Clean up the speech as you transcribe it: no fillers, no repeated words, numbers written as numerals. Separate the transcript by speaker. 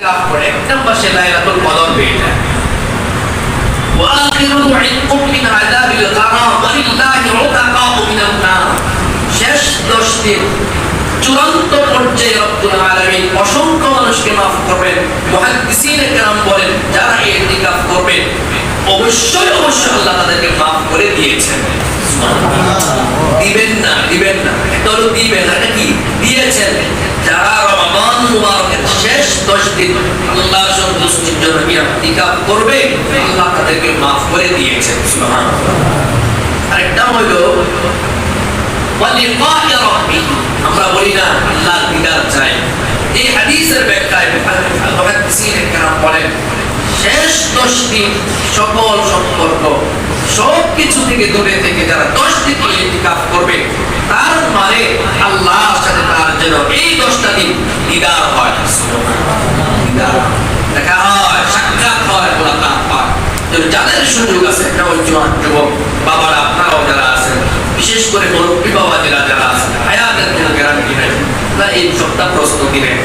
Speaker 1: এক নম্বর সে লাইলাতুল কদর পেয়ে যায়। وآخره عتق من عذاب الغرام ولله عتقاء من النار। শেষ 10 দিন চূড়ান্ত পর্যায়ে রব্বুল আলামিন অসংখ্য মানুষকে মাফ করবেন। মুহাদ্দিসিনে কেরাম বলেন যারা এই ইতিকাফ করবে অবশ্যই আল্লাহ তাদেরকে মাফ করে দিয়েছেন। দিবেন না তবে দিবেন, এটা কি দিয়েছেন। যারা রমাদান মুবারকের শেষ 10 দিন আল্লাহর সন্তুষ্টির জন্য ইতিকাফ করবে আল্লাহ তাদেরকে মাফ করে দিয়েছেন। সুবহানাল্লাহ। আরেকটা হলো ওয়ালিকা'i রাব্বিহি, আমরা বলি না আল্লাহ দিদার চাই। এই হাদিসের ব্যাখ্যায় মুহাদ্দিসিনে কেরাম বলেন শেষ 10 দিন সকল সম্পর্ক সবকিছু থেকে দূরে থেকে যারা 10 দিন ইতিকাফ করবে তার মানে আল্লাহর সাথে তার যেন এই 10টা দিন দিদার হয়, দিদার দেখা হয়, সাক্ষাৎ হয়, মোলাকাত হয়। যাদের সুযোগ আছে একটা জোয়ান যুবক বাবারা, আপনারাও যারা আছেন, বিশেষ করে মুরব্বী বাবা যারা আছেন, হায়াতের কোনো গ্যারান্টি নেই, এই সপ্তাহ প্রস্তুতি নেন।